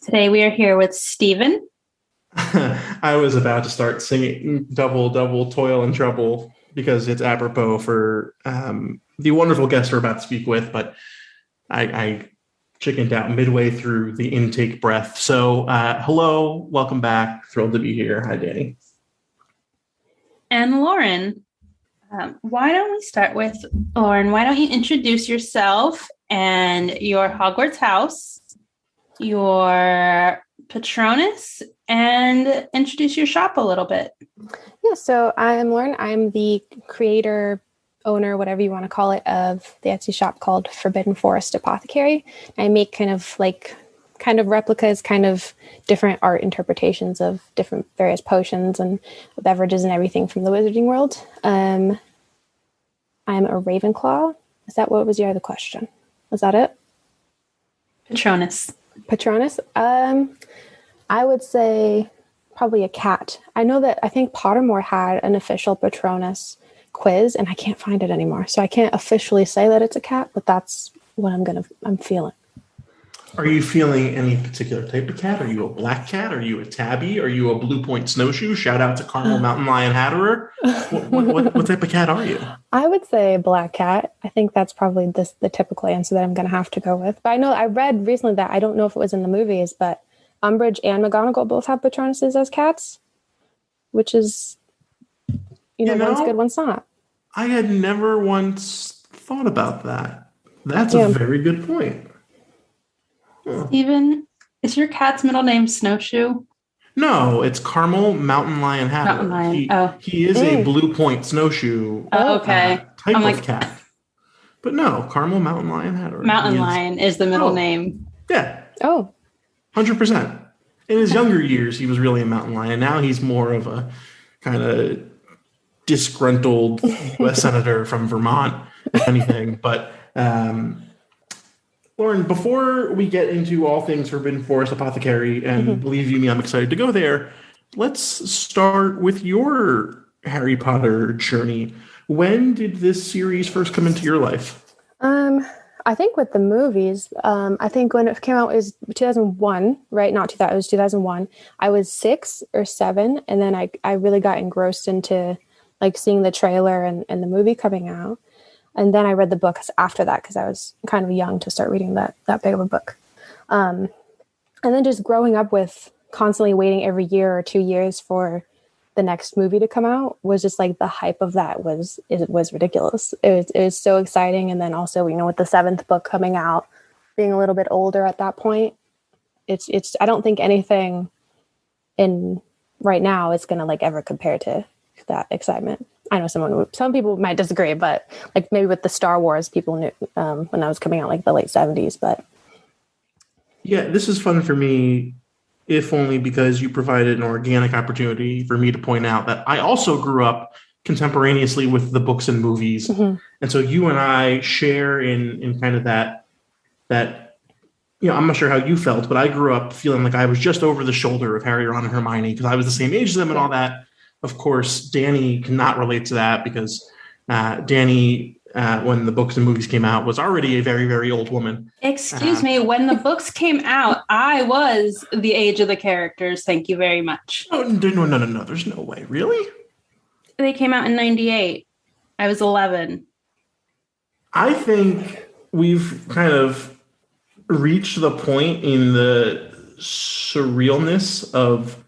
Today we are here with Stephen. I was about to start singing double, double, toil and trouble because it's apropos for the wonderful guest we're about to speak with, but I chickened out midway through the intake breath. So hello, welcome back. Thrilled to be here. Hi, Dani. And Lauren. Why don't we start with Lauren? Why don't you introduce yourself and your Hogwarts house, your Patronus, and introduce your shop a little bit. Yeah, so I'm Lauren. I'm the creator, owner, whatever you want to call it, of the Etsy shop called Forbidden Forest Apothecary. I make kind of replicas, kind of different art interpretations of different various potions and beverages and everything from the wizarding world. I'm a Ravenclaw. Is that what was your other question? Was that it? Patronus. I would say probably a cat. I think Pottermore had an official Patronus quiz and I can't find it anymore. So I can't officially say that it's a cat, but that's what I'm feeling. Are you feeling any particular type of cat? Are you a black cat? Are you a tabby? Are you a blue point snowshoe? Shout out to Carmel Mountain Lion Hatterer. What type of cat are you? I would say black cat. I think that's probably the typical answer that I'm going to have to go with. But I know I read recently that I don't know if it was in the movies, but Umbridge and McGonagall both have Patronuses as cats, which is, one's good, one's not. I had never once thought about that. That's a very good point. Stephen, is your cat's middle name Snowshoe? No, it's Carmel Mountain Lion Hatterer. Mountain Lion. He is a blue point snowshoe okay. type of cat. But no, Carmel Mountain Lion Hatterer. Mountain Lion is the middle name. Yeah. Oh. 100%. In his younger years, he was really a mountain lion. Now he's more of a kind of disgruntled U.S. senator from Vermont, if anything. But Lauren, before we get into all things Forbidden Forest Apothecary, and believe you me, I'm excited to go there, let's start with your Harry Potter journey. When did this series first come into your life? I think with the movies, I think when it came out, it was 2001, right? Not 2000, it was 2001. I was 6 or 7, and then I really got engrossed into like seeing the trailer and the movie coming out. And then I read the books after that because I was kind of young to start reading that big of a book. And then just growing up with constantly waiting every year or 2 years for the next movie to come out was just like the hype of that was ridiculous. It was so exciting. And then also, with the 7th book coming out, being a little bit older at that point, it's I don't think anything in right now is going to like ever compare to that excitement. I know some people might disagree, but like maybe with the Star Wars, people knew when that was coming out like the late 70s, but yeah, this is fun for me, if only because you provided an organic opportunity for me to point out that I also grew up contemporaneously with the books and movies. And so you and I share in kind of that, I'm not sure how you felt, but I grew up feeling like I was just over the shoulder of Harry, Ron, and Hermione because I was the same age as them and all that. Of course, Dani cannot relate to that because Dani, when the books and movies came out, was already a very, very old woman. Excuse me. When the books came out, I was the age of the characters. Thank you very much. No. There's no way. Really? They came out in 98. I was 11. I think we've kind of reached the point in the surrealness of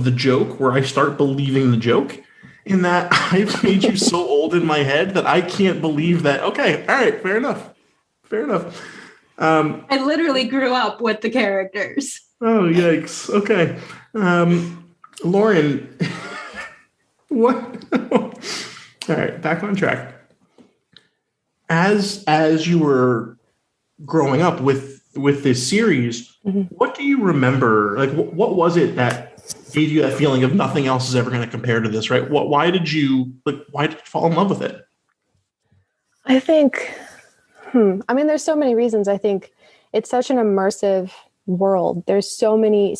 the joke where I start believing the joke, in that I've made you so old in my head that I can't believe that. Okay, all right, fair enough. I literally grew up with the characters. Oh, yikes. Okay. Lauren, what? All right, back on track. As you were growing up with this series, what do you remember? Like, what was it that gave you that feeling of nothing else is ever going to compare to this, right? Why did you fall in love with it? I think, there's so many reasons. I think it's such an immersive world. There's so many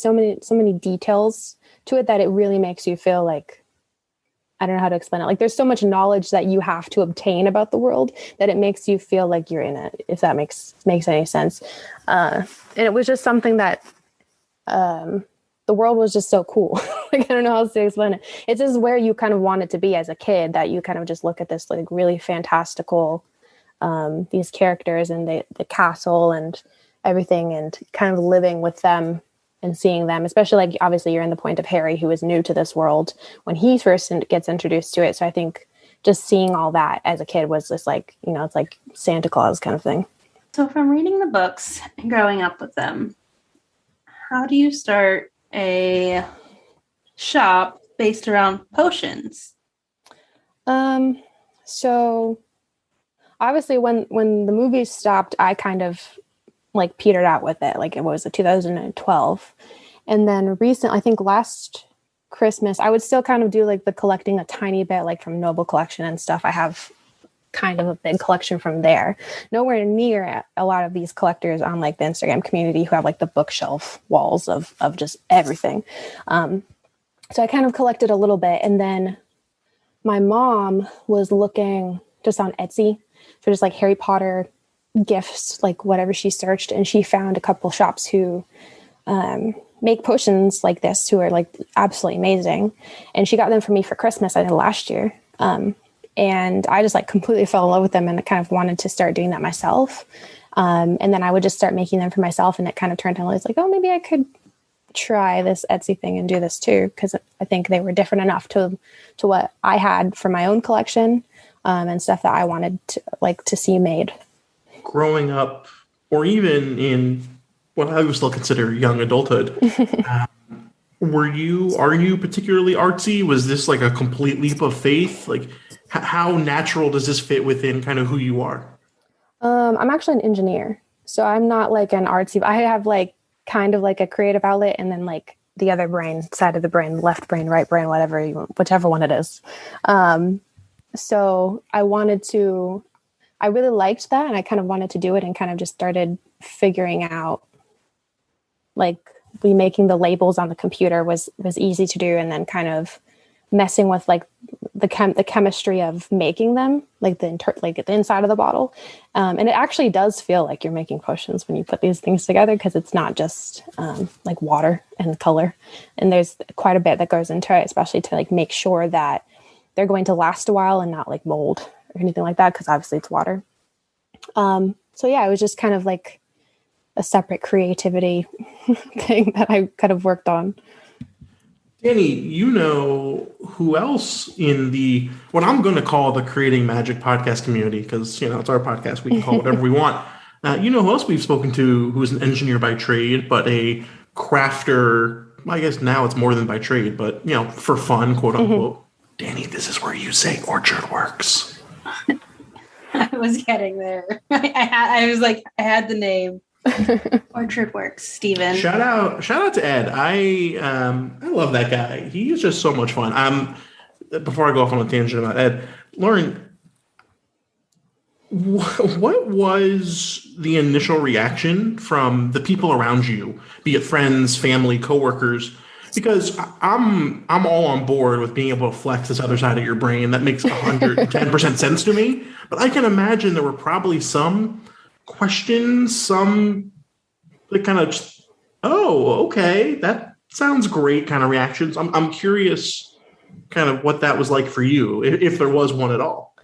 details to it that it really makes you feel like, I don't know how to explain it. Like there's so much knowledge that you have to obtain about the world that it makes you feel like you're in it, if that makes any sense. And it was just something that the world was just so cool. Like, I don't know how else to explain it. It's just where you kind of want it to be as a kid, that you kind of just look at this like really fantastical, these characters and the castle and everything, and kind of living with them and seeing them, especially like obviously you're in the point of Harry, who is new to this world when he first gets introduced to it. So I think just seeing all that as a kid was just like, you know, it's like Santa Claus kind of thing. So from reading the books and growing up with them, how do you start a shop based around potions? So obviously when the movies stopped, I kind of like petered out with it. Like it was 2012. And then recently, I think last Christmas, I would still kind of do like the collecting a tiny bit, like from Noble Collection and stuff. I have kind of a big collection from there. Nowhere near a lot of these collectors on like the Instagram community who have like the bookshelf walls of just everything. So I kind of collected a little bit, and then my mom was looking just on Etsy for just like Harry Potter gifts, like whatever she searched, and she found a couple shops who make potions like this, who are like absolutely amazing. And she got them for me for Christmas, I think last year. And I just like completely fell in love with them, and I kind of wanted to start doing that myself. And then I would just start making them for myself, and it kind of turned out, I was like, oh, maybe I could try this Etsy thing and do this too, because I think they were different enough to what I had for my own collection, and stuff that I wanted to see made. Growing up, or even in what I would still consider young adulthood, are you particularly artsy? Was this like a complete leap of faith? Like, how natural does this fit within kind of who you are? I'm actually an engineer, so I'm not like an artsy. I have like kind of like a creative outlet, and then like the other brain side of the brain, left brain, right brain, whatever whichever one it is. So I really liked that, and I kind of wanted to do it, and kind of just started figuring out like making the labels on the computer was easy to do, and then kind of messing with like the chemistry of making them, like the inside of the bottle, and it actually does feel like you're making potions when you put these things together, because it's not just like water and color, and there's quite a bit that goes into it, especially to like make sure that they're going to last a while and not like mold or anything like that, because obviously it's water. So yeah, it was just kind of like a separate creativity thing that I kind of worked on. Dani, you know who else in the what I'm going to call the Creating Magic podcast community, because you know it's our podcast, we can call it whatever we want. You know who else we've spoken to, who's an engineer by trade, but a crafter. I guess now it's more than by trade, but you know, for fun, quote unquote. Dani, this is where you say Orchard Works. I was getting there. I was like, I had the name. Orchard Works, Steven. Shout out to Ed. I love that guy. He is just so much fun. Before I go off on a tangent about Ed, Lauren, what was the initial reaction from the people around you, be it friends, family, coworkers? Because I'm all on board with being able to flex this other side of your brain. That makes 110% sense to me. But I can imagine there were probably some questions, some like kind of just, oh, okay, that sounds great kind of reactions. I'm curious kind of what that was like for you, if there was one at all.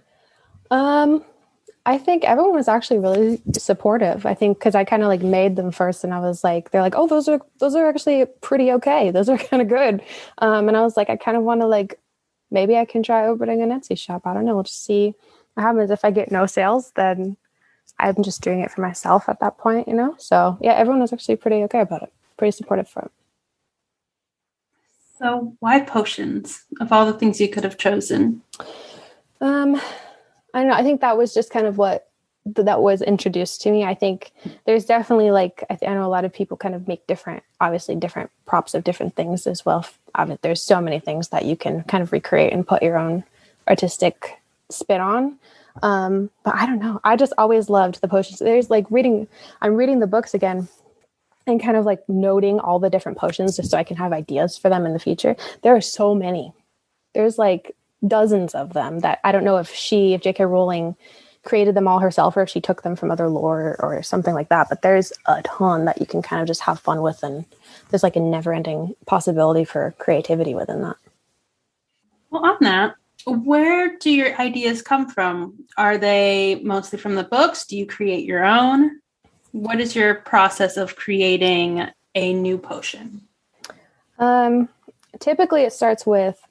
I think everyone was actually really supportive. I think because I kind of like made them first, and I was like, they're like, oh, those are actually pretty okay. Those are kind of good. And I was like, I kind of want to like, maybe I can try opening an Etsy shop. I don't know. We'll just see what happens. If I get no sales, then I'm just doing it for myself at that point, you know? So yeah, everyone was actually pretty okay about it. Pretty supportive for it. So why potions of all the things you could have chosen? I don't know. I think that was just kind of what that was introduced to me. I think there's definitely like, I know a lot of people kind of make different props of different things as well. There's so many things that you can kind of recreate and put your own artistic spin on. But I don't know. I just always loved the potions. There's like I'm reading the books again and kind of like noting all the different potions just so I can have ideas for them in the future. There are so many. There's like dozens of them that I don't know if J.K. Rowling created them all herself or if she took them from other lore or something like that. But there's a ton that you can kind of just have fun with, and there's like a never-ending possibility for creativity within that. Well, on that, where do your ideas come from? Are they mostly from the books? Do you create your own? What is your process of creating a new potion? Typically it starts with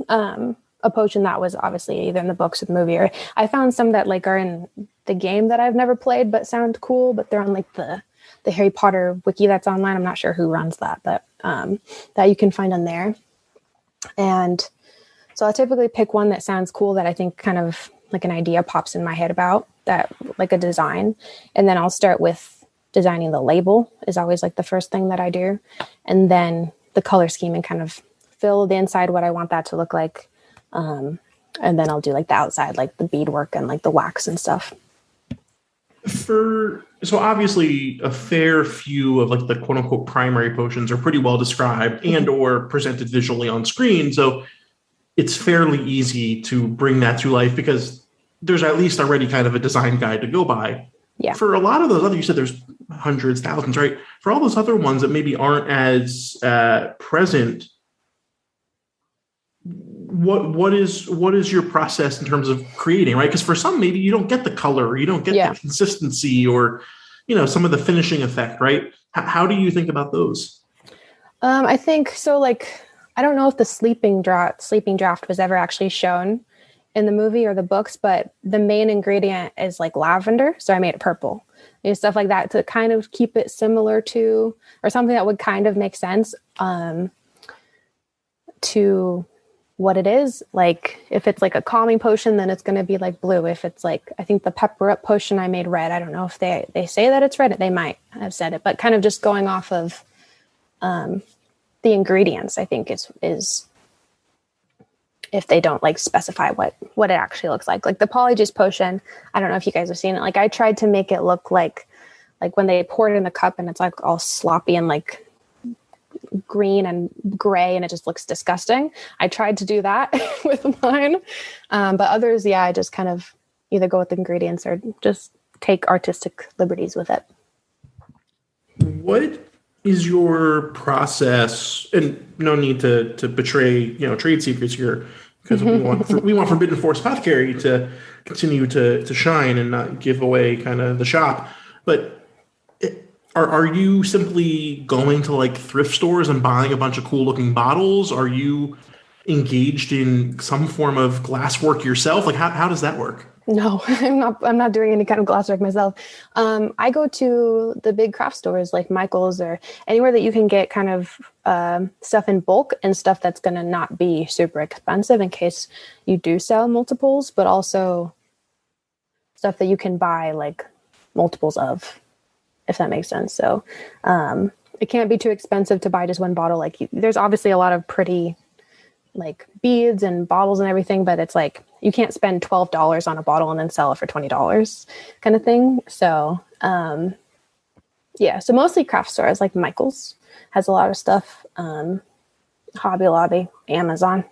a potion that was obviously either in the books or the movie, or I found some that like are in the game that I've never played but sound cool, but they're on like the Harry Potter wiki that's online. I'm not sure who runs that, but that you can find on there. And so I typically pick one that sounds cool, that I think kind of like an idea pops in my head about that, like a design. And then I'll start with designing the label is always like the first thing that I do. And then the color scheme and kind of fill the inside what I want that to look like. And then I'll do like the outside, like the beadwork and like the wax and stuff. So obviously a fair few of like the quote unquote primary potions are pretty well described and or presented visually on screen. So it's fairly easy to bring that to life because there's at least already kind of a design guide to go by. Yeah. For a lot of those other, you said there's hundreds, thousands, right? For all those other ones that maybe aren't as present, what is your process in terms of creating, right? Because for some, maybe you don't get the color, or you don't get the consistency, or some of the finishing effect, right? How do you think about those? I think so. Like, I don't know if the sleeping draft was ever actually shown in the movie or the books, but the main ingredient is like lavender, so I made it purple. Stuff like that to kind of keep it similar to, or something that would kind of make sense to what it is. Like if it's like a calming potion, then it's going to be like blue. If it's like, I think the pepper up potion I made red. I don't know if they say that it's red. They might have said it, but kind of just going off of the ingredients, I think is if they don't like specify what it actually looks like. Like the polyjuice potion, I don't know if you guys have seen it. Like I tried to make it look like when they pour it in the cup and it's like all sloppy and like green and gray and it just looks disgusting. I tried to do that with mine. But others, I just kind of either go with the ingredients or just take artistic liberties with it. What is your process? And no need to betray, trade secrets here, because we want Forbidden Forest Apothecary to continue to shine and not give away kind of the shop. But are you simply going to like thrift stores and buying a bunch of cool looking bottles? Are you engaged in some form of glasswork yourself? Like how does that work? No, I'm not doing any kind of glasswork myself. I go to the big craft stores like Michael's or anywhere that you can get kind of stuff in bulk and stuff that's going to not be super expensive in case you do sell multiples, but also stuff that you can buy like multiples of, if that makes sense. So it can't be too expensive to buy just one bottle. Like there's obviously a lot of pretty like beads and bottles and everything, but it's like you can't spend $12 on a bottle and then sell it for $20 kind of thing. So so mostly craft stores like Michael's has a lot of stuff. Hobby Lobby, Amazon,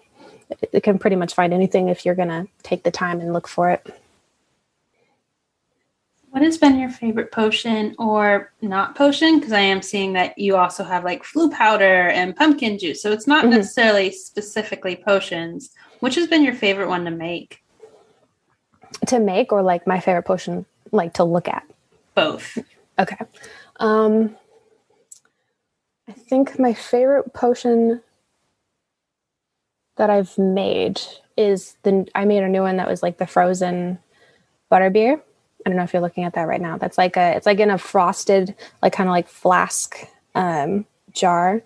it can pretty much find anything if you're gonna take the time and look for it. What has been your favorite potion or not potion? Because I am seeing that you also have like flu powder and pumpkin juice. So it's not necessarily specifically potions. Which has been your favorite one to make? To make, or like my favorite potion, like to look at? Both. Okay. I think my favorite potion that I've made is I made a new one that was like the frozen butterbeer. I don't know if you're looking at that right now. That's like it's like in a frosted, like kind of like flask jar.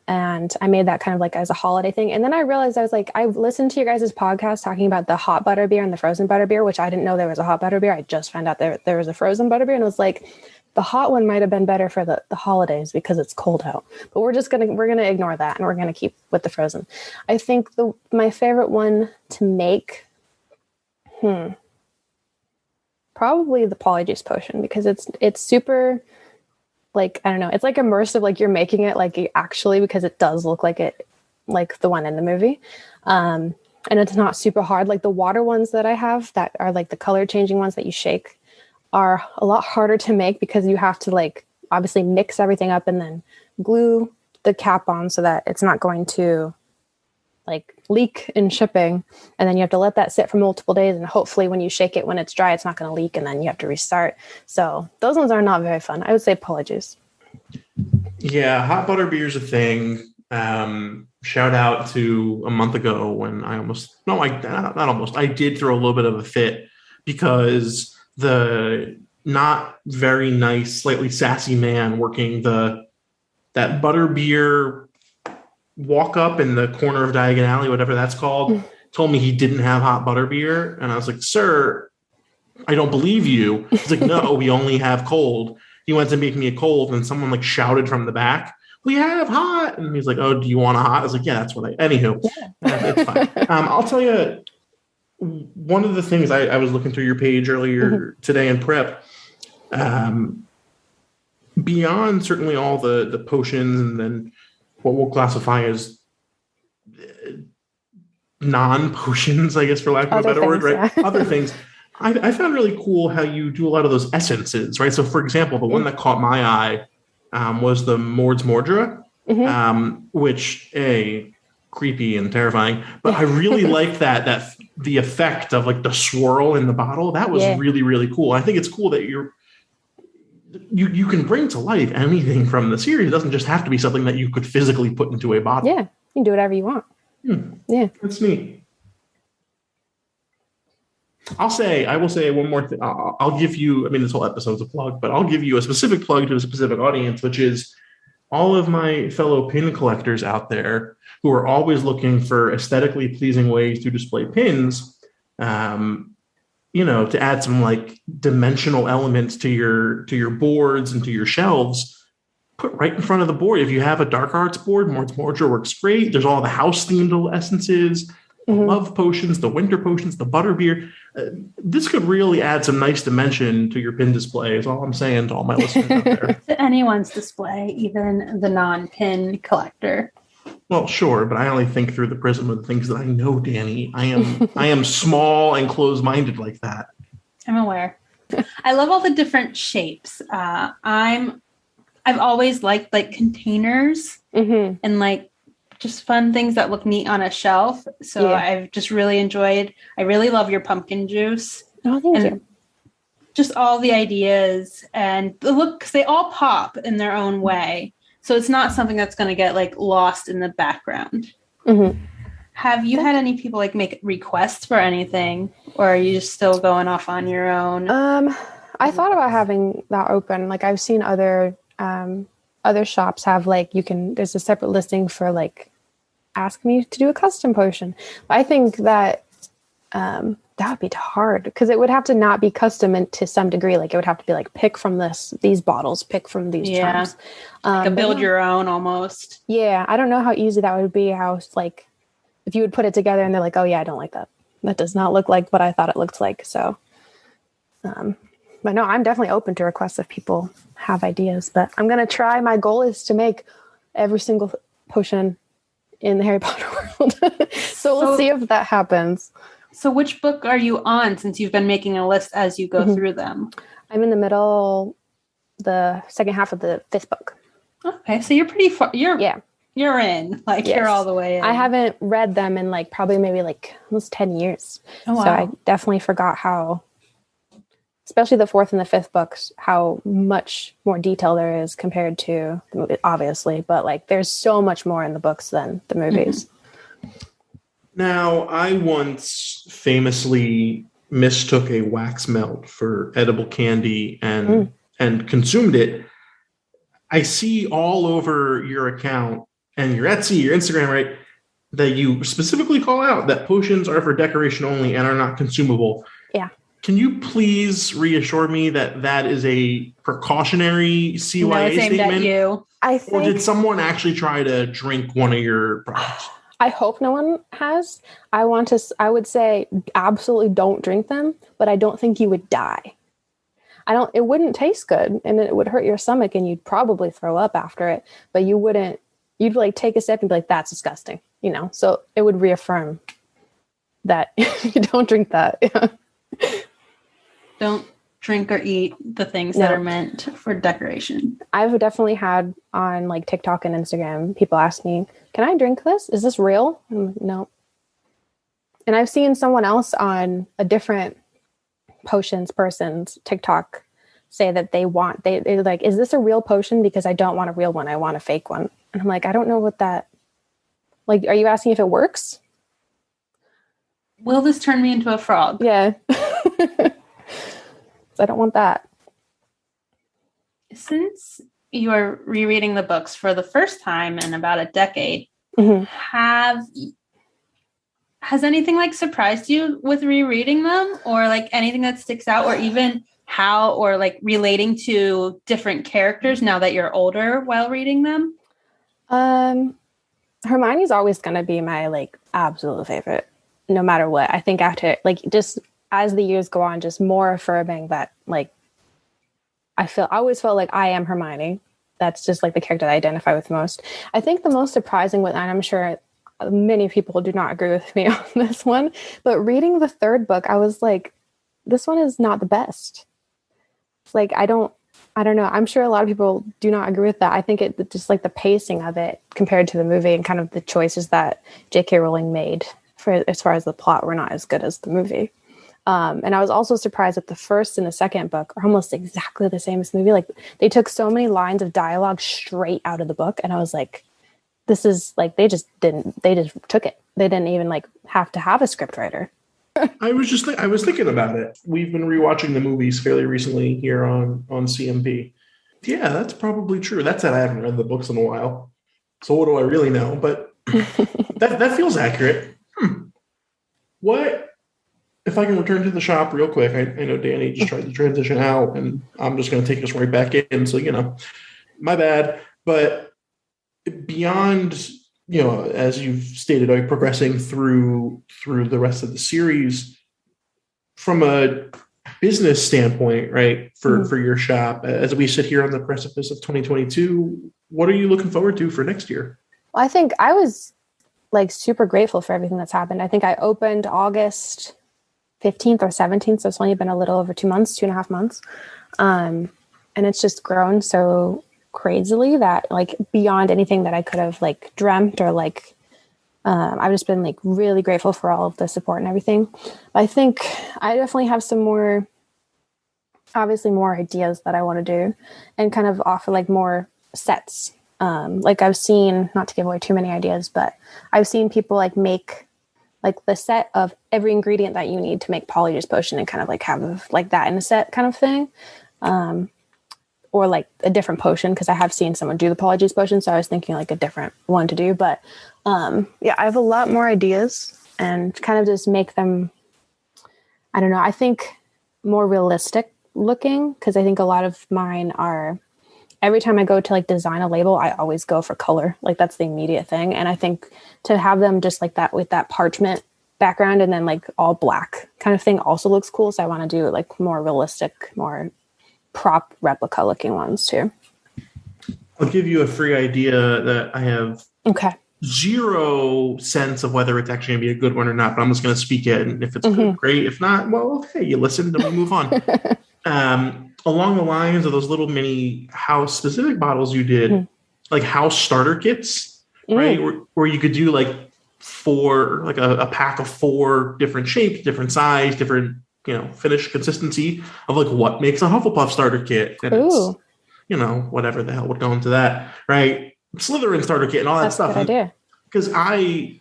And I made that kind of like as a holiday thing. And then I realized I listened to your guys' podcast talking about the hot butterbeer and the frozen butterbeer, which I didn't know there was a hot butterbeer. I just found out there was a frozen butterbeer, and it was like, the hot one might have been better for the holidays because it's cold out. But we're gonna ignore that and we're gonna keep with the frozen. I think my favorite one to make, probably the polyjuice potion, because it's super, like, I don't know, it's like immersive, like you're making it like actually, because it does look like it, like the one in the movie. and it's not super hard. Like the water ones that I have that are like the color changing ones that you shake are a lot harder to make because you have to like obviously mix everything up and then glue the cap on so that it's not going to like leak in shipping. And then you have to let that sit for multiple days. And hopefully when you shake it, when it's dry, it's not going to leak. And then you have to restart. So those ones are not very fun. I would say polar juice. Yeah. Hot butter beer is a thing. Shout out to a month ago when I did throw a little bit of a fit because the not very nice, slightly sassy man working that butter beer walk up in the corner of Diagon Alley, whatever that's called, told me he didn't have hot butter beer. And I was like, sir, I don't believe you. He's like, no, we only have cold. He went to make me a cold and someone like shouted from the back, we have hot. And he's like, oh, do you want a hot? I was like, yeah, that's what anywho, it's fine. I'll tell you, one of the things I was looking through your page earlier today in prep, beyond certainly all the potions and then what we'll classify as non-potions, I guess, for lack of a better word, right? Yeah. Other things. I found really cool how you do a lot of those essences, right? So, for example, the one that caught my eye was the Mord's Mordra, which, creepy and terrifying, but I really like that the effect of like the swirl in the bottle. That was really, really cool. I think it's cool that you can bring to life anything from the series. It doesn't just have to be something that you could physically put into a bottle. Yeah, you can do whatever you want. Yeah, that's neat. I will say one more thing. I'll give you, this whole episode's a plug, but I'll give you a specific plug to a specific audience, which is all of my fellow pin collectors out there who are always looking for aesthetically pleasing ways to display pins, to add some like dimensional elements to your boards and to your shelves. Put right in front of the board. If you have a dark arts board, Mord's Mordra works great. There's all the house themed essences, the love potions, the winter potions, the butterbeer. This could really add some nice dimension to your pin display, is all I'm saying to all my listeners out there. To anyone's display, even the non-pin collector. Well, sure, but I only think through the prism of the things that I know, Dani. I am small and closed-minded like that. I'm aware. I love all the different shapes. I've always liked like containers and like just fun things that look neat on a shelf. So I've just really enjoyed. I really love your pumpkin juice. Oh, thank you. Just all the ideas and the looks, they all pop in their own way. So it's not something that's going to get like lost in the background. Have you had any people like make requests for anything, or are you just still going off on your own? I thought about having that open. Like I've seen other shops have like, there's a separate listing for like, ask me to do a custom potion. But I think that that would be hard because it would have to not be custom to some degree. Like it would have to be like pick from these bottles, pick from these charms. Like build your own almost. Yeah. I don't know how easy that would be. How like if you would put it together and they're like, oh yeah, I don't like that. That does not look like what I thought it looked like. So, but no, I'm definitely open to requests if people have ideas, but I'm going to try. My goal is to make every single potion in the Harry Potter world. So we'll see if that happens. So which book are you on since you've been making a list as you go through them? I'm in the middle, the second half of the 5th book. Okay. So you're pretty far. You're in, like you're all the way in. I haven't read them in like probably maybe like almost 10 years. Oh, wow. So I definitely forgot how, especially the 4th and the 5th books, how much more detail there is compared to the movie, obviously, but like there's so much more in the books than the movies. Now, I once famously mistook a wax melt for edible candy and consumed it. I see all over your account and your Etsy, your Instagram, right, that you specifically call out that potions are for decoration only and are not consumable. Yeah. Can you please reassure me that that is a precautionary CYA statement? At you. Or did someone actually try to drink one of your products? I hope no one has. I would say absolutely don't drink them, but I don't think you would die. It wouldn't taste good and it would hurt your stomach and you'd probably throw up after it, but you'd like take a sip and be like, that's disgusting, so it would reaffirm that you don't drink that. Yeah. Don't drink or eat the things that are meant for decoration. I've definitely had on like TikTok and Instagram, people ask me, can I drink this? Is this real? No. And I've seen someone else on a different potions person's TikTok say that they're like, is this a real potion? Because I don't want a real one. I want a fake one. And I'm like, I don't know what that, like, are you asking if it works? Will this turn me into a frog? Yeah. I don't want that. Since you are rereading the books for the first time in about a decade, has anything like surprised you with rereading them, or like anything that sticks out, or even how, or like relating to different characters now that you're older while reading them? Hermione's always going to be my like absolute favorite, no matter what. I think after like just as the years go on, just more affirming that like I always felt like I am Hermione. That's just like the character that I identify with most. I think the most surprising one, and I'm sure many people do not agree with me on this one, but reading the third book, I was like, this one is not the best. Like, I don't know. I'm sure a lot of people do not agree with that. I think it just like the pacing of it compared to the movie and kind of the choices that J.K. Rowling made for as far as the plot were not as good as the movie. And I was also surprised that the first and the second book are almost exactly the same as the movie. Like they took so many lines of dialogue straight out of the book. And I was like, this is like, they just took it. They didn't even like have to have a script writer. I was thinking about it. We've been rewatching the movies fairly recently here on CMP. Yeah, that's probably true. That said, I haven't read the books in a while. So what do I really know? But that feels accurate. What if I can return to the shop real quick? I know Dani just tried to transition out, and I'm just going to take us right back in. So, my bad. But beyond, as you've stated, like progressing through the rest of the series, from a business standpoint, right, for your shop, as we sit here on the precipice of 2022, what are you looking forward to for next year? Well, I think I was like super grateful for everything that's happened. I think I opened August 15th or 17th. So it's only been a little over 2.5 months. And it's just grown so crazily that like beyond anything that I could have like dreamt or like, I've just been like really grateful for all of the support and everything. But I think I definitely have some more ideas that I want to do and kind of offer like more sets. Like I've seen, not to give away too many ideas, but I've seen people like make like the set of every ingredient that you need to make Polyjuice Potion and kind of like have like that in a set kind of thing. Or like a different potion, because I have seen someone do the Polyjuice Potion, so I was thinking like a different one to do. But yeah, I have a lot more ideas and kind of just make them, I don't know, I think more realistic looking, because I think a lot of mine are, every time I go to like design a label, I always go for color. Like that's the immediate thing. And I think to have them just like that with that parchment background and then like all black kind of thing also looks cool. So I want to do like more realistic, more prop replica looking ones too. I'll give you a free idea that I have zero sense of whether it's actually going to be a good one or not, but I'm just going to speak it. And if it's good, great. If not, well, okay, you listened and we move on. Along the lines of those little mini house specific bottles you did, like house starter kits, right? Where you could do like a pack of 4 different shapes, different size, different, finish consistency of like what makes a Hufflepuff starter kit. And it's, whatever the hell would go into that, right? Slytherin starter kit and all that stuff. That's a good idea. Because I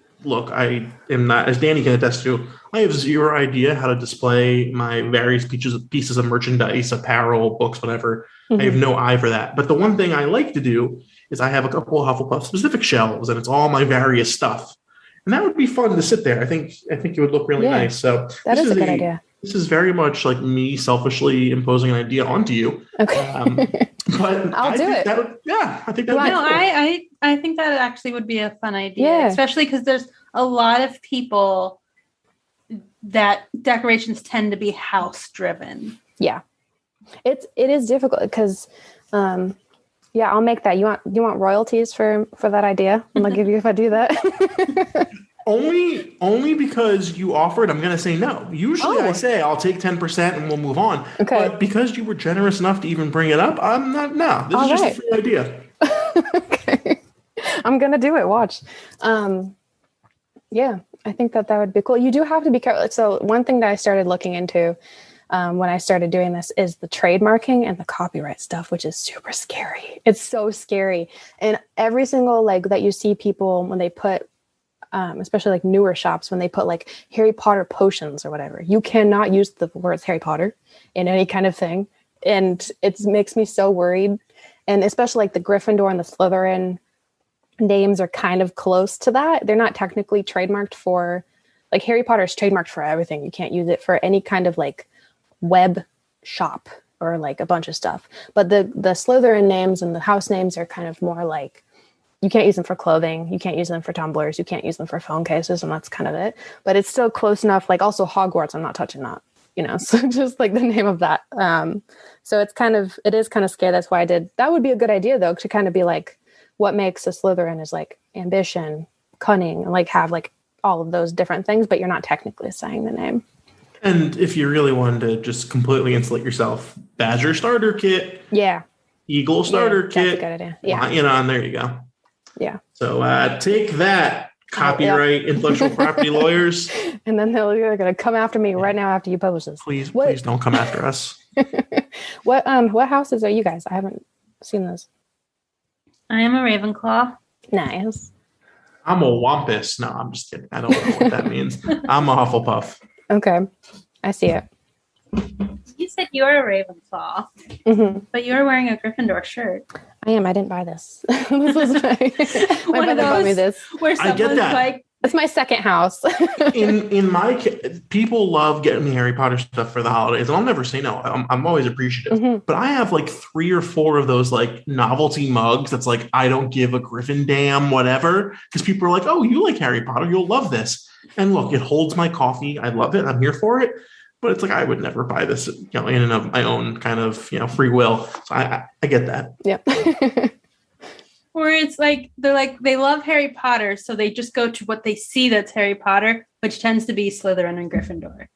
am not, as Dani can attest to, I have zero idea how to display my various pieces of merchandise, apparel, books, whatever. I have no eye for that. But the one thing I like to do is I have a couple of Hufflepuff specific shelves, and it's all my various stuff. And that would be fun to sit there. I think it would look really nice. So that is a good idea. This is very much like me selfishly imposing an idea onto you. Okay. But I'll do it. I think that would be cool. I think that actually would be a fun idea, especially because there's a lot of people that decorations tend to be house driven. Yeah, it is difficult because, I'll make that. You want royalties for that idea? I'm gonna give you if I do that. Only because you offered, I'm going to say no. Usually I say I'll take 10% and we'll move on. Okay. But because you were generous enough to even bring it up, I'm not. No, this is just a free idea. Okay. I'm going to do it. Watch. Yeah, I think that would be cool. You do have to be careful. So one thing that I started looking into when I started doing this is the trademarking and the copyright stuff, which is super scary. It's so scary. And every single that you see people when they put especially like newer shops, when they put like Harry Potter potions or whatever, you cannot use the words Harry Potter in any kind of thing. And it makes me so worried. And especially like the Gryffindor and the Slytherin names are kind of close to that. They're not technically trademarked for, like, Harry Potter is trademarked for everything. You can't use it for any kind of like web shop or like a bunch of stuff. But the Slytherin names and the house names are kind of more like, you can't use them for clothing. You can't use them for tumblers. You can't use them for phone cases. And that's kind of it. But it's still close enough. Like also Hogwarts, I'm not touching that, so just like the name of that. So it is kind of scary. That's why I did. That would be a good idea though, to kind of be like, what makes a Slytherin is like ambition, cunning, and like have like all of those different things, but you're not technically saying the name. And if you really wanted to just completely insulate yourself, Badger starter kit. Yeah. Eagle starter kit. That's a good idea. Yeah. And there you go. Yeah. So take that, copyright intellectual property lawyers. And then they're going to come after me right now after you publish this. Please don't come after us. What houses are you guys? I haven't seen those. I am a Ravenclaw. Nice. I'm a Wampus. No, I'm just kidding. I don't know what that means. I'm a Hufflepuff. Okay. I see it. You said you're a Ravenclaw, but you're wearing a Gryffindor shirt. I am. I didn't buy this. This was my brother bought me this. Where I get that. Like, it's my second house. in my people love getting me Harry Potter stuff for the holidays, and I'll never say no. I'm always appreciative. But I have like 3 or 4 of those like novelty mugs that's like, I don't give a Griffin damn whatever, because people are like, oh, you like Harry Potter, you'll love this. And look, it holds my coffee. I love it. I'm here for it. But it's like, I would never buy this, in and of my own kind of, free will. So I get that. Yep. Or it's like, they love Harry Potter, so they just go to what they see that's Harry Potter, which tends to be Slytherin and Gryffindor.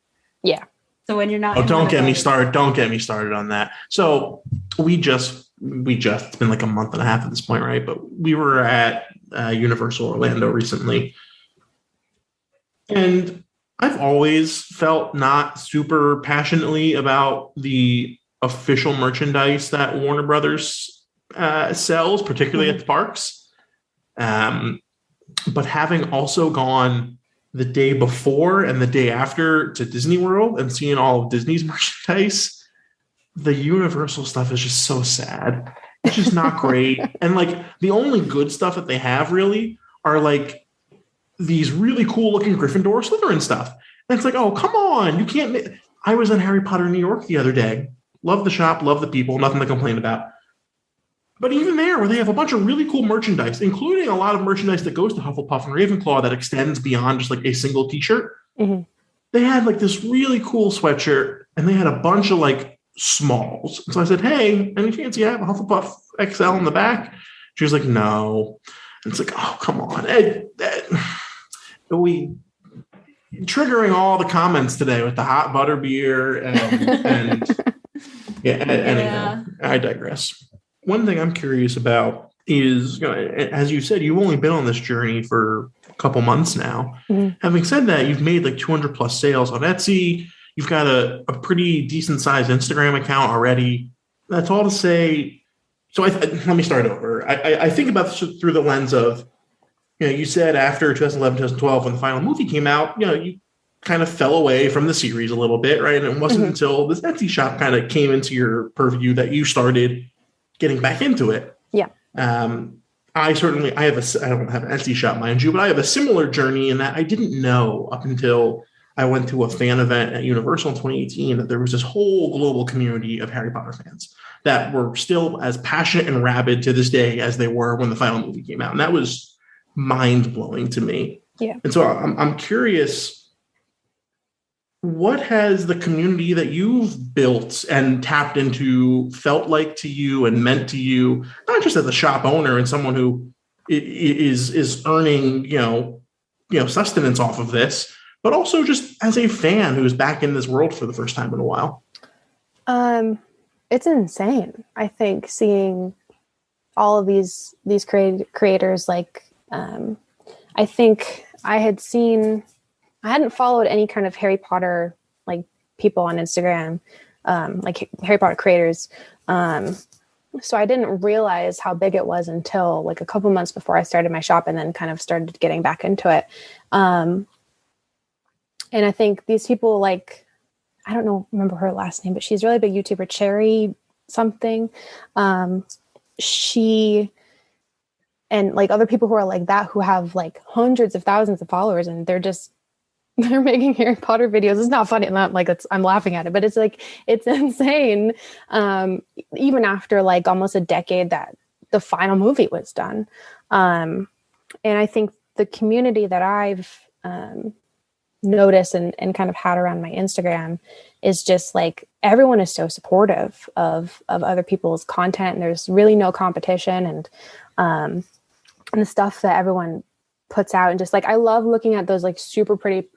Yeah. So when you're not... Oh, don't get me started. Don't get me started on that. So we just, it's been like a month and a half at this point, right? But we were at Universal Orlando recently. And I've always felt not super passionately about the official merchandise that Warner Brothers sells, particularly at the parks. But having also gone the day before and the day after to Disney World and seeing all of Disney's merchandise, the Universal stuff is just so sad. It's just not great. And like the only good stuff that they have really are like these really cool looking Gryffindor Slytherin stuff. And it's like, oh, come on. You can't. I was in Harry Potter New York the other day. Love the shop, love the people, nothing to complain about. But even there, where they have a bunch of really cool merchandise, including a lot of merchandise that goes to Hufflepuff and Ravenclaw that extends beyond just like a single t-shirt. They had like this really cool sweatshirt and they had a bunch of like smalls. So I said, hey, any chance you have a Hufflepuff XL in the back? She was like, no. And it's like, oh, come on. We triggering all the comments today with the hot butter beer and anyway, I digress. One thing I'm curious about is, as you said, you've only been on this journey for a couple months now. Having said that, you've made like 200 plus sales on Etsy. You've got a pretty decent sized Instagram account already. That's all to say. So let me start over. I think about this through the lens of, you said after 2011, 2012, when the final movie came out, you kind of fell away from the series a little bit, right? And it wasn't until this Etsy shop kind of came into your purview that you started getting back into it. Yeah. I don't have an Etsy shop, mind you, but I have a similar journey in that I didn't know up until I went to a fan event at Universal in 2018 that there was this whole global community of Harry Potter fans that were still as passionate and rabid to this day as they were when the final movie came out. And that was mind-blowing to me. Yeah. And so I'm curious, what has the community that you've built and tapped into felt like to you and meant to you, not just as a shop owner and someone who is earning, sustenance off of this, but also just as a fan who's back in this world for the first time in a while? It's insane. I think seeing all of these creators, like, I think I hadn't followed any kind of Harry Potter like people on Instagram, like Harry Potter creators. So I didn't realize how big it was until like a couple months before I started my shop, and then kind of started getting back into it. And I think these people, like, I don't remember her last name, but she's a really big YouTuber, Cherry something. She and like other people who are like that, who have like hundreds of thousands of followers, and they're making Harry Potter videos. It's not funny. Not like I'm laughing at it, but it's like, it's insane. Even after like almost a decade that the final movie was done. And I think the community that I've noticed and kind of had around my Instagram is just like, everyone is so supportive of other people's content, and there's really no competition, and the stuff that everyone puts out. And just like, I love looking at those like super pretty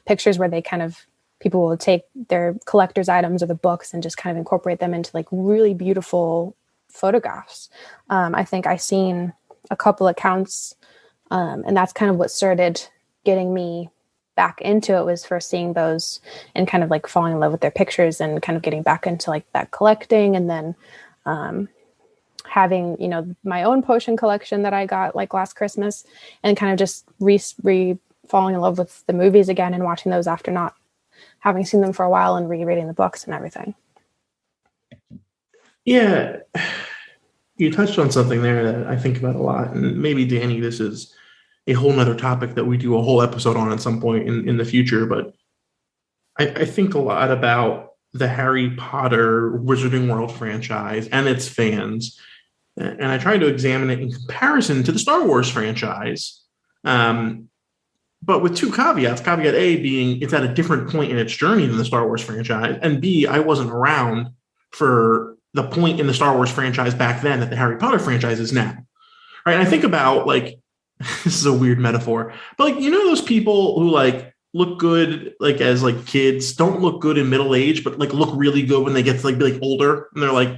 pictures where they kind of, people will take their collector's items or the books and just kind of incorporate them into like really beautiful photographs. I think I seen a couple accounts, and that's kind of what started getting me back into it, was first seeing those and kind of like falling in love with their pictures and kind of getting back into like that collecting. And then having, my own potion collection that I got like last Christmas, and kind of just falling in love with the movies again and watching those after not having seen them for a while, and rereading the books and everything. Yeah. You touched on something there that I think about a lot, and maybe, Dani, this is a whole nother topic that we do a whole episode on at some point in the future. But I think a lot about the Harry Potter Wizarding World franchise and its fans. And I try to examine it in comparison to the Star Wars franchise. But with two caveats. Caveat A being it's at a different point in its journey than the Star Wars franchise. And B, I wasn't around for the point in the Star Wars franchise back then that the Harry Potter franchise is now. Right. And I think about like, this is a weird metaphor, but like, those people who like look good, like as like kids, don't look good in middle age, but like look really good when they get to like be like older, and they're like,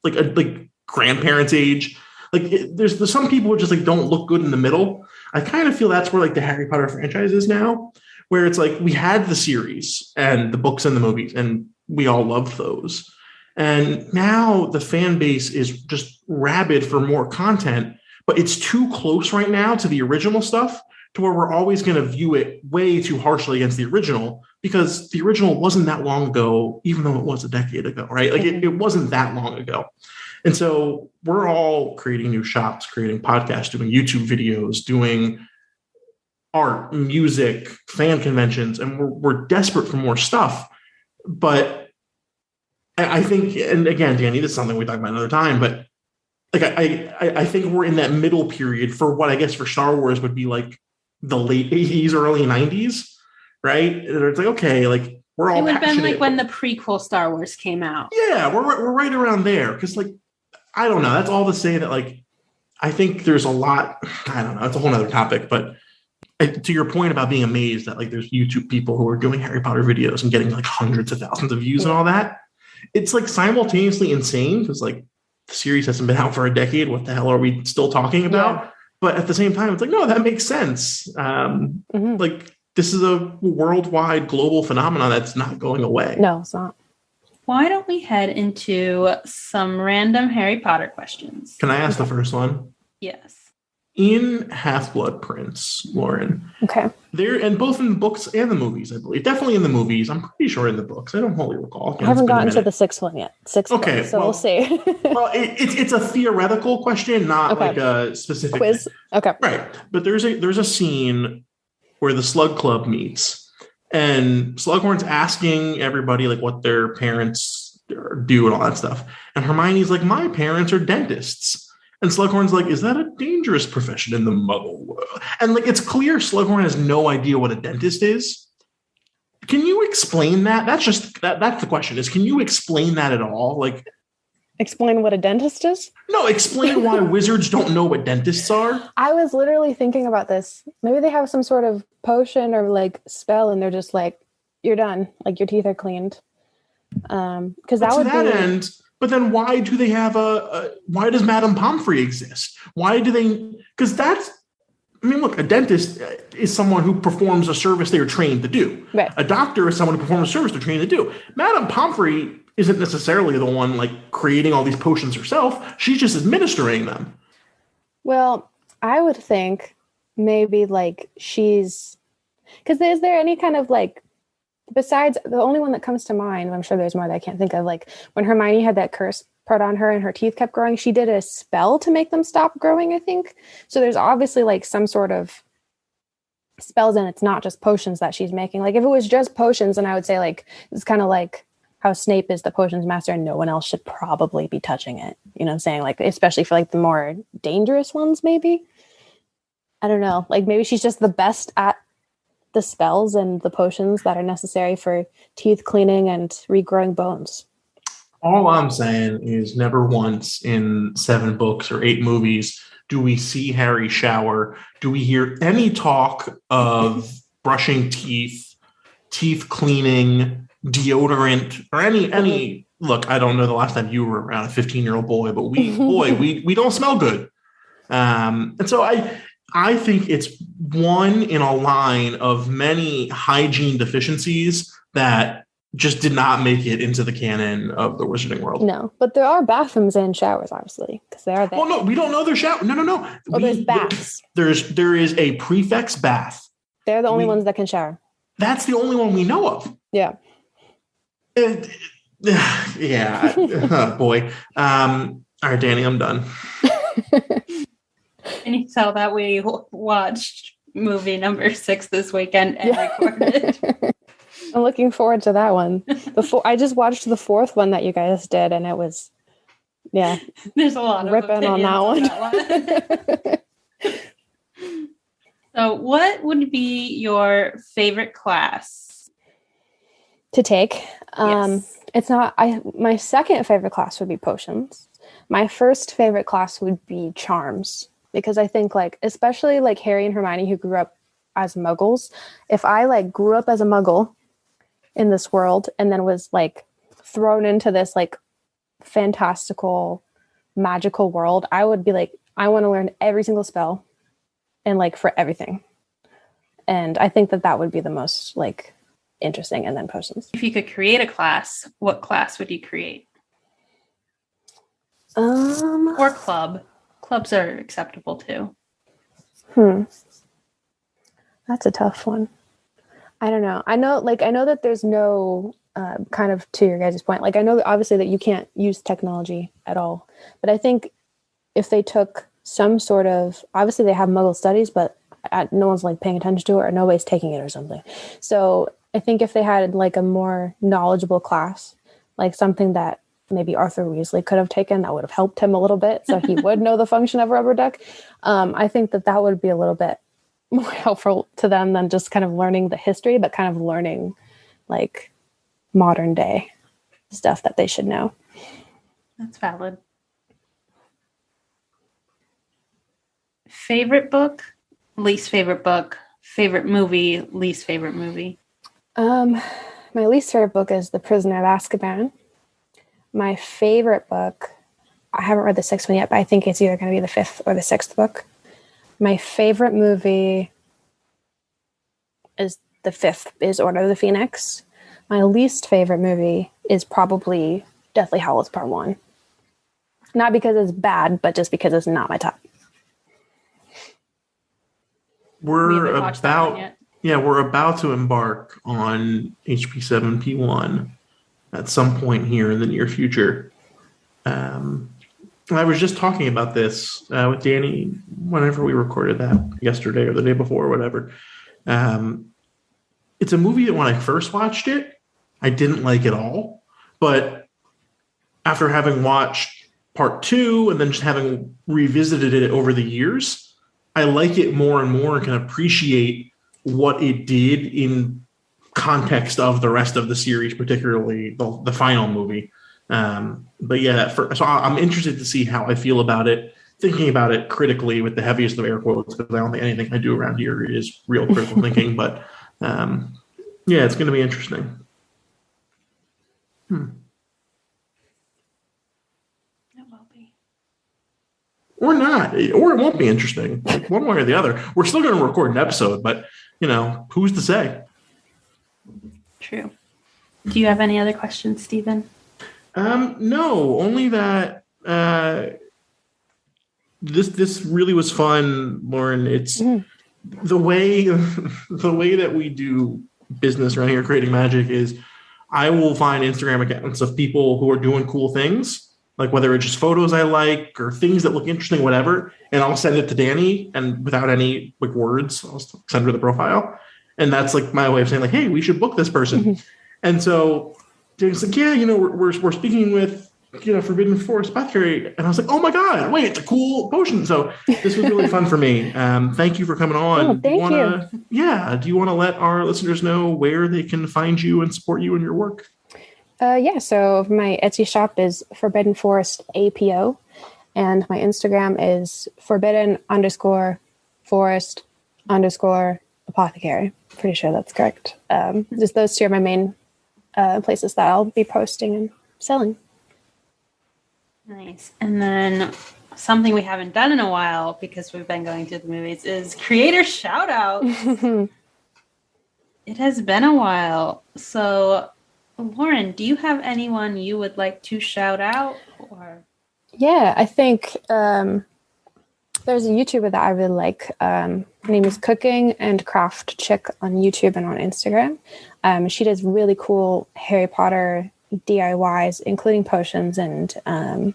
like grandparents age. Like there's some people who just like don't look good in the middle. I kind of feel that's where like the Harry Potter franchise is now, where it's like we had the series and the books and the movies, and we all loved those. And now the fan base is just rabid for more content, but it's too close right now to the original stuff to where we're always going to view it way too harshly against the original, because the original wasn't that long ago, even though it was a decade ago, right? Like it wasn't that long ago. And so we're all creating new shops, creating podcasts, doing YouTube videos, doing art, music, fan conventions, and we're desperate for more stuff. But I think, and again, Dani, this is something we talk about another time, but like I think we're in that middle period for what I guess for Star Wars would be like the late 80s, early 90s, right? And it's like, okay, like we're all it would have been like when but, the prequel Star Wars came out. Yeah, we're right around there. Because like, I don't know. That's all to say that like, I think there's a lot, I don't know, it's a whole other topic, but to your point about being amazed that like there's YouTube people who are doing Harry Potter videos and getting like hundreds of thousands of views and all that, it's like simultaneously insane because like the series hasn't been out for a decade. What the hell are we still talking about? Yeah. But at the same time, it's like, no, that makes sense. Like this is a worldwide global phenomenon that's not going away. No, it's not. Why don't we head into some random Harry Potter questions? Can I ask the first one? Yes. In Half-Blood Prince, Lauren. Okay. And both in the books and the movies, I believe. Definitely in the movies. I'm pretty sure in the books. I don't wholly recall. I haven't gotten to the sixth one yet. Okay, so we'll see. Well, it's a theoretical question, not like a specific quiz. Thing. Okay. Right. But there's a scene where the Slug Club meets, and Slughorn's asking everybody like what their parents do and all that stuff. And Hermione's like, my parents are dentists. And Slughorn's like, is that a dangerous profession in the Muggle world? And like, it's clear Slughorn has no idea what a dentist is. Can you explain that? That's the question is, can you explain that at all? Like, Explain what a dentist is? No, explain why wizards don't know what dentists are. I was literally thinking about this. Maybe they have some sort of potion or like spell and they're just like, you're done. Like your teeth are cleaned. Because that would to that be... end, but then why do they have why does Madame Pomfrey exist? Why do they, because look, a dentist is someone who performs a service they are trained to do. Right. A doctor is someone who performs a service they're trained to do. Madame Pomfrey isn't necessarily the one like creating all these potions herself. She's just administering them. Well, I would think maybe like she's... Because is there any kind of like... Besides, the only one that comes to mind, I'm sure there's more that I can't think of, like when Hermione had that curse put on her and her teeth kept growing, she did a spell to make them stop growing, I think. So there's obviously like some sort of spells, and it's not just potions that she's making. Like if it was just potions, then I would say like it's kind of like how Snape is the potions master and no one else should probably be touching it. You know what I'm saying? Like especially for like the more dangerous ones, maybe. I don't know. Like maybe she's just the best at the spells and the potions that are necessary for teeth cleaning and regrowing bones. All I'm saying is never once in 7 books or 8 movies do we see Harry shower. Do we hear any talk of brushing teeth, teeth cleaning, deodorant, or any look, I don't know the last time you were around a 15-year-old boy, but we don't smell good. And so I think it's one in a line of many hygiene deficiencies that just did not make it into the canon of the Wizarding World. No, but there are bathrooms and showers, obviously, because they are there. Well, no, we don't know their shower. No. Oh, there's baths. There is a prefect's bath. They're the only ones that can shower. That's the only one we know of. Yeah. Yeah. Boy. All right, Dani, I'm done. And you tell that we watched movie number 6 this weekend and recorded. I'm looking forward to that one. I just watched the 4th one that you guys did, and it was, yeah. There's a lot of ripping on that one. So what would be your favorite class to take? Yes. It's not, my second favorite class would be potions. My first favorite class would be charms, because I think like, especially like Harry and Hermione who grew up as muggles, if I like grew up as a muggle in this world and then was like thrown into this like fantastical magical world, I would be like, I want to learn every single spell and like for everything. And I think that would be the most like interesting. And then potions. If you could create a class, what class would you create? Or club. Clubs are acceptable too. That's a tough one. I don't know. I know that there's no kind of, to your guys' point, like I know obviously that you can't use technology at all, but I think if they took some sort of, obviously they have Muggle studies, but no one's like paying attention to it or nobody's taking it or something. So I think if they had like a more knowledgeable class, like something that maybe Arthur Weasley could have taken, that would have helped him a little bit, so he would know the function of a rubber duck. I think that would be a little bit more helpful to them than just kind of learning the history, but kind of learning like modern day stuff that they should know. That's valid. Favorite book, least favorite book, favorite movie, least favorite movie. My least favorite book is The Prisoner of Azkaban. My favorite book, I haven't read the 6th one yet, but I think it's either going to be the 5th or the 6th book. My favorite movie is the 5th, is Order of the Phoenix. My least favorite movie is probably Deathly Hallows Part 1. Not because it's bad, but just because it's not my top. We're about to embark on HP7P1 at some point here in the near future. I was just talking about this with Dani whenever we recorded that yesterday or the day before or whatever. It's a movie that when I first watched it, I didn't like at all. But after having watched part 2 and then just having revisited it over the years, I like it more and more and can appreciate what it did in context of the rest of the series, particularly the final movie. But yeah, so I'm interested to see how I feel about it, thinking about it critically with the heaviest of air quotes, because I don't think anything I do around here is real critical thinking. But yeah, it's going to be interesting. It will be. Or not, or it won't be interesting. Like one way or the other. We're still going to record an episode, but who's to say? True. Do you have any other questions, Stephen? No, only that this really was fun, Lauren. It's the way that we do business around here, creating magic, is I will find Instagram accounts of people who are doing cool things, like whether it's just photos I like or things that look interesting, whatever, and I'll send it to Dani, and without any like words, I'll send her the profile, and that's like my way of saying like, hey, we should book this person. And so Dani's like, yeah, we're speaking with Forbidden Forest Apothecary, and I was like, oh my god, wait, it's a cool potion. So this was really fun for me. Thank you for coming on. Oh, thank you. Yeah, do you want to let our listeners know where they can find you and support you in your work? Yeah, so my Etsy shop is Forbidden Forest APO, and my Instagram is Forbidden_Forest_Apothecary. Pretty sure that's correct. Just those two are my main places that I'll be posting and selling. Nice. And then something we haven't done in a while, because we've been going through the movies, is creator shout out. It has been a while. So Lauren, do you have anyone you would like to shout out? Or Yeah, I think there's a YouTuber that I really like. Her name is Cooking and Craft Chick on YouTube and on Instagram. She does really cool Harry Potter DIYs, including potions, and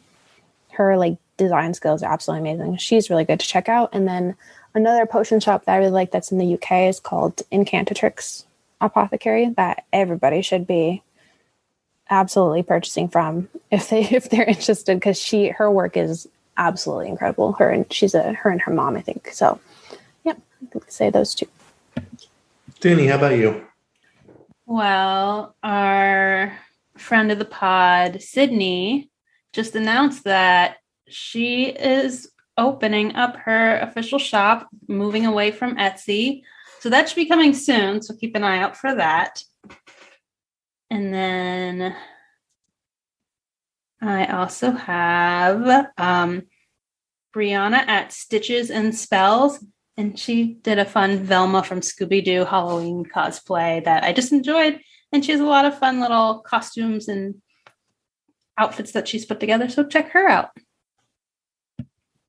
her like design skills are absolutely amazing. She's really good to check out. And then another potion shop that I really like that's in the UK is called Incantatrix Apothecary, that everybody should be absolutely purchasing from if they're interested, because her work is absolutely incredible. Her and her mom, I think. So yeah, I think say those two. Dani, how about you? Well, our friend of the pod, Sydney, just announced that she is opening up her official shop, moving away from Etsy. So that should be coming soon. So keep an eye out for that. And then I also have Brianna at Stitches and Spells. And she did a fun Velma from Scooby-Doo Halloween cosplay that I just enjoyed. And she has a lot of fun little costumes and outfits that she's put together. So check her out.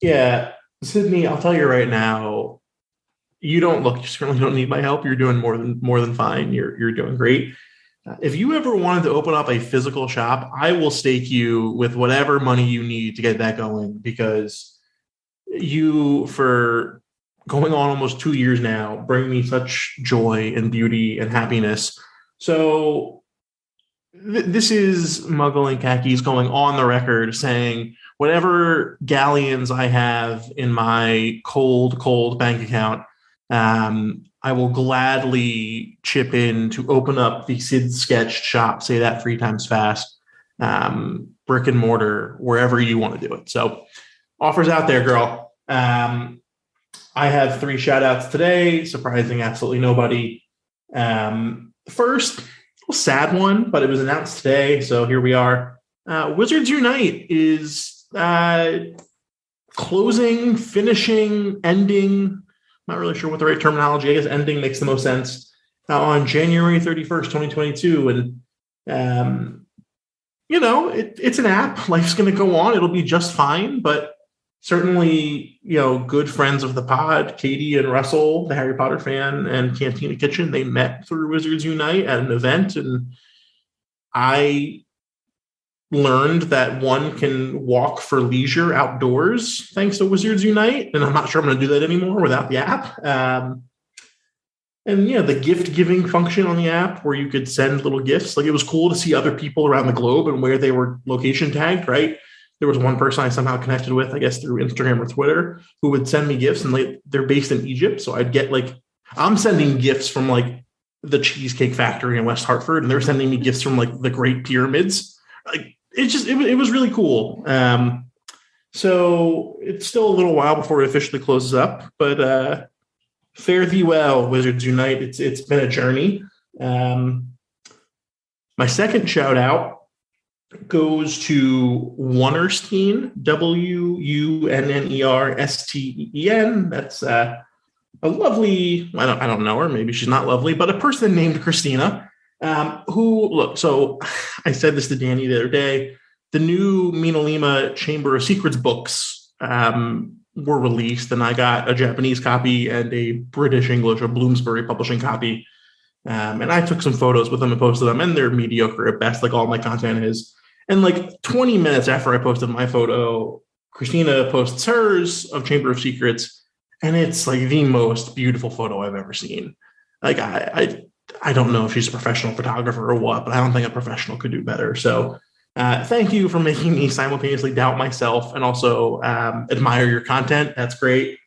Yeah, Sydney, I'll tell you right now, you certainly don't need my help. You're doing more than fine. You're doing great. If you ever wanted to open up a physical shop, I will stake you with whatever money you need to get that going, because you, for going on almost 2 years now, bring me such joy and beauty and happiness. So this is Muggle and Khakis going on the record saying, whatever galleons I have in my cold bank account, I will gladly chip in to open up the Sid Sketched shop. Say that 3 times fast. Brick and mortar, wherever you want to do it. So offers out there, girl. I have 3 shout outs today, surprising absolutely nobody. First, a sad one, but it was announced today, so here we are. Wizards Unite is closing, finishing, ending. Not really sure what the right terminology. I guess ending makes the most sense. On January 31st, 2022. And, it's an app. Life's going to go on. It'll be just fine. But certainly, good friends of the pod, Katie and Russell, the Harry Potter fan, and Cantina Kitchen, they met through Wizards Unite at an event. And I learned that one can walk for leisure outdoors thanks to Wizards Unite, and I'm not sure I'm going to do that anymore without the app. And the gift giving function on the app, where you could send little gifts, like it was cool to see other people around the globe and where they were location tagged. Right, there was one person I somehow connected with, I guess through Instagram or Twitter, who would send me gifts, and they're based in Egypt, so I'd get I'm sending gifts from the Cheesecake Factory in West Hartford, and they're sending me gifts from the Great Pyramids. it was really cool. So it's still a little while before it officially closes up, but fare thee well, Wizards Unite. It's been a journey. My second shout out goes to Wunnerstein, Wunnersten. That's a lovely, I don't know her, maybe she's not lovely, but a person named Christina, who, look, so I said this to Dani the other day, the new Minolima Chamber of Secrets books were released, and I got a Japanese copy and a British English, a Bloomsbury Publishing copy. And I took some photos with them and posted them, and they're mediocre at best, like all my content is. And like 20 minutes after I posted my photo, Christina posts hers of Chamber of Secrets, and it's like the most beautiful photo I've ever seen. Like I don't know if she's a professional photographer or what, but I don't think a professional could do better. So thank you for making me simultaneously doubt myself and also admire your content. That's great.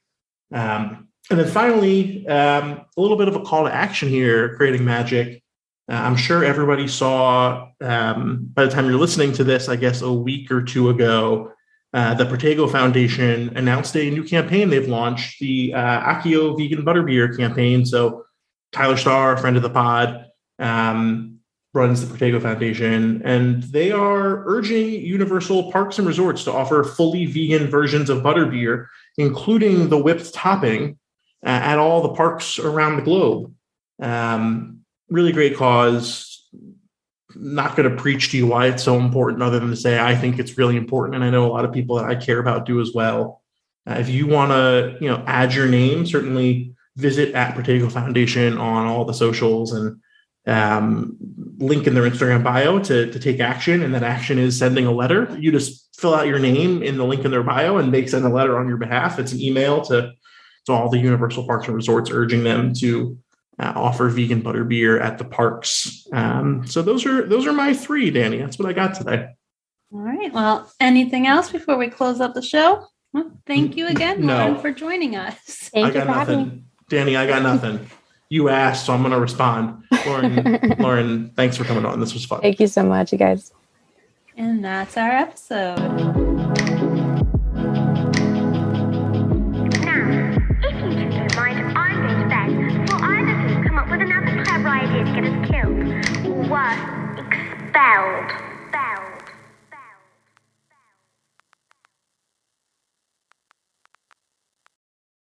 And then finally, a little bit of a call to action here, Creating Magic. I'm sure everybody saw, by the time you're listening to this, I guess a week or two ago, the Protego Foundation announced a new campaign they've launched, the Accio Vegan Butterbeer campaign. So Tyler Starr, a friend of the pod, runs the Protego Foundation, and they are urging Universal Parks and Resorts to offer fully vegan versions of butterbeer, including the whipped topping, at all the parks around the globe. Really great cause. Not going to preach to you why it's so important, other than to say I think it's really important, and I know a lot of people that I care about do as well. If you want to, add your name, certainly visit at Protego Foundation on all the socials, and link in their Instagram bio to take action. And that action is sending a letter. You just fill out your name in the link in their bio, and they send a letter on your behalf. It's an email to all the Universal Parks and Resorts urging them to offer vegan butterbeer at the parks. So those are my three, Dani. That's what I got today. All right. Well, anything else before we close up the show? Well, thank you again, Lauren, for joining us. Thank you for having me. Dani, I got nothing. You asked, so I'm going to respond. Lauren, thanks for coming on. This was fun. Thank you so much, you guys. And that's our episode. With another clever idea to get us killed, or worse, expelled.